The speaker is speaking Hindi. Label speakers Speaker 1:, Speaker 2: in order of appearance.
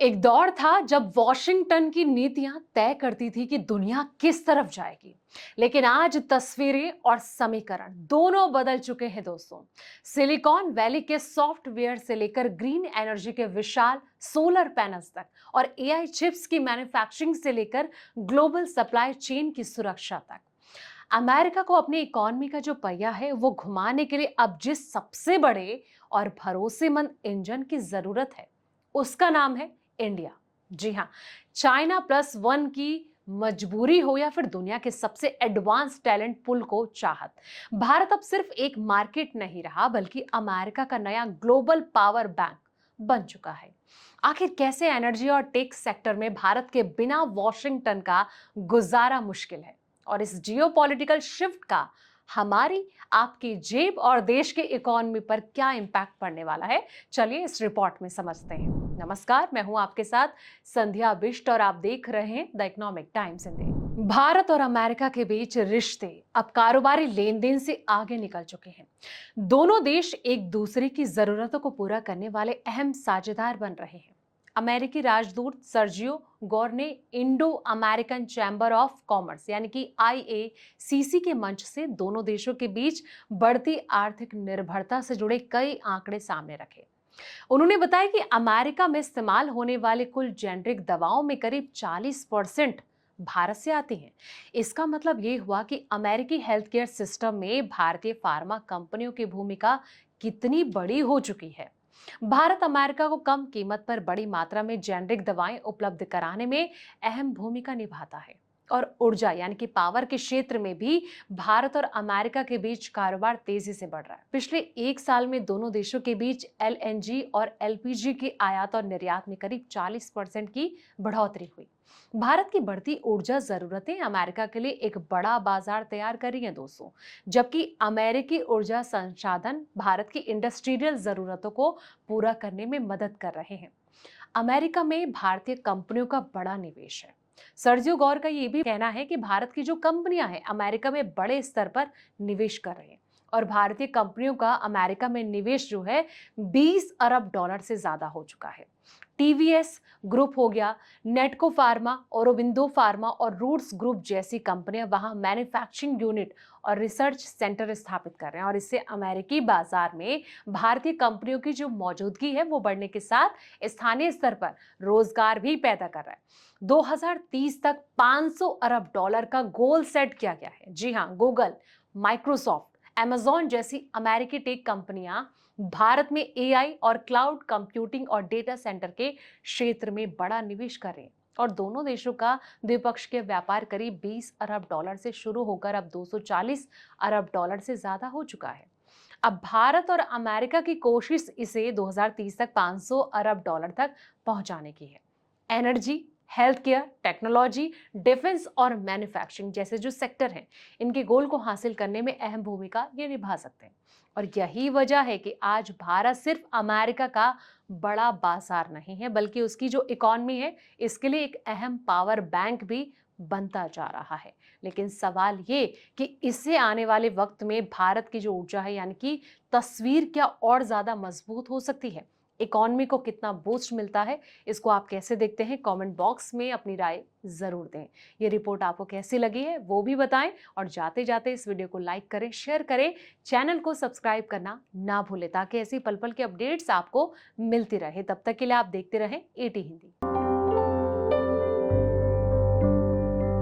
Speaker 1: एक दौर था जब वॉशिंगटन की नीतियां तय करती थी कि दुनिया किस तरफ जाएगी। लेकिन आज तस्वीरें और समीकरण दोनों बदल चुके हैं दोस्तों। सिलिकॉन वैली के सॉफ्टवेयर से लेकर ग्रीन एनर्जी के विशाल सोलर पैनल्स तक और एआई चिप्स की मैन्युफैक्चरिंग से लेकर ग्लोबल सप्लाई चेन की सुरक्षा तक, अमेरिका को अपनी इकॉनमी का जो पहिया है वो घुमाने के लिए अब जिस सबसे बड़े और भरोसेमंद इंजन की जरूरत है उसका नाम है इंडिया। जी हाँ, चाइना प्लस वन की मजबूरी हो या फिर दुनिया के सबसे एडवांस टैलेंट पुल को चाहत, भारत अब सिर्फ एक मार्केट नहीं रहा बल्कि अमेरिका का नया ग्लोबल पावर बैंक बन चुका है। आखिर कैसे एनर्जी और टेक सेक्टर में भारत के बिना वॉशिंगटन का गुजारा मुश्किल है और इस जियोपॉलिटिकल शिफ्ट का हमारी आपकी जेब और देश के इकोनॉमी पर क्या इंपैक्ट पड़ने वाला है, चलिए इस रिपोर्ट में समझते हैं। नमस्कार, मैं हूं आपके साथ संध्या बिष्ट और आप देख रहे हैं the economic times Hindi. Bharat और अमेरिका के बीच रिश्ते अब कारोबारी लेन देन से आगे निकल चुके हैं। दोनों देश एक दूसरे की जरूरतों को पूरा करने वाले अहम साझेदार बन रहे हैं। अमेरिकी राजदूत सर्जियो गौर ने Indo American chamber of commerce यानी कि आईएसीसी के मंच से दोनों देशों के बीच बढ़ती आर्थिक निर्भरता से जुड़े कई आंकड़े सामने रखे। उन्होंने बताया कि अमेरिका में इस्तेमाल होने वाले कुल जेनरिक दवाओं में करीब 40% भारत से आती हैं। इसका मतलब ये हुआ कि अमेरिकी हेल्थ केयर सिस्टम में भारतीय फार्मा कंपनियों की भूमिका कितनी बड़ी हो चुकी है। भारत अमेरिका को कम कीमत पर बड़ी मात्रा में जेनरिक दवाएं उपलब्ध कराने में अहम भूमिका निभाता है। और ऊर्जा यानी कि पावर के क्षेत्र में भी भारत और अमेरिका के बीच कारोबार तेजी से बढ़ रहा है। पिछले एक साल में दोनों देशों के बीच एलएनजी और एलपीजी की आयात और निर्यात में करीब 40% की बढ़ोतरी हुई। भारत की बढ़ती ऊर्जा जरूरतें अमेरिका के लिए एक बड़ा बाजार तैयार कर रही हैं दोस्तों, जबकि अमेरिकी ऊर्जा संसाधन भारत की इंडस्ट्रियल जरूरतों को पूरा करने में मदद कर रहे हैं। अमेरिका में भारतीय कंपनियों का बड़ा निवेश है। सर्जियो गौर का ये भी कहना है कि भारत की जो कंपनियां हैं अमेरिका में बड़े स्तर पर निवेश कर रहे हैं और भारतीय कंपनियों का अमेरिका में निवेश जो है 20 अरब डॉलर से ज्यादा हो चुका है। टीवीएस ग्रुप हो गया, नेटको फार्मा, औरोबिंदो फार्मा और रूट्स ग्रुप जैसी कंपनियां वहां मैन्युफैक्चरिंग यूनिट और रिसर्च सेंटर स्थापित कर रहे हैं और इससे अमेरिकी बाजार में भारतीय कंपनियों की जो मौजूदगी है वो बढ़ने के साथ स्थानीय स्तर पर रोजगार भी पैदा कर रहा है। 2030 तक 500 अरब डॉलर का गोल सेट किया गया है। जी हाँ, गूगल, माइक्रोसॉफ्ट, अमेजॉन जैसी अमेरिकी टेक कंपनियां भारत में एआई और क्लाउड कंप्यूटिंग और डेटा सेंटर के क्षेत्र में बड़ा निवेश कर रहे हैं। और दोनों देशों का द्विपक्षीय व्यापार करीब 20 अरब डॉलर से शुरू होकर अब 240 अरब डॉलर से ज्यादा हो चुका है। अब भारत और अमेरिका की कोशिश इसे 2030 तक 500 अरब डॉलर तक पहुंचाने की है। Energy, health care, technology, defence और मैन्युफैक्चरिंग जैसे जो सेक्टर हैं, इनके गोल को हासिल करने में अहम भूमिका ये निभा सकते हैं। और यही वजह है कि आज भारत सिर्फ अमेरिका का बड़ा बाजार नहीं है बल्कि उसकी जो इकॉनमी है इसके लिए एक अहम पावर बैंक भी बनता जा रहा है। लेकिन सवाल ये कि इससे आने वाले वक्त में भारत की जो ऊर्जा है यानी कि तस्वीर क्या और ज्यादा मजबूत हो सकती है, इकॉनमी को कितना बूस्ट मिलता है, इसको आप कैसे देखते हैं कमेंट बॉक्स में अपनी राय जरूर दें। ये रिपोर्ट आपको कैसी लगी है वो भी बताएं और जाते जाते इस वीडियो को लाइक करें, शेयर करें, चैनल को सब्सक्राइब करना ना भूलें ताकि ऐसी पल पल के अपडेट्स आपको मिलती रहे। तब तक के लिए आप देखते रहें एटी हिंदी।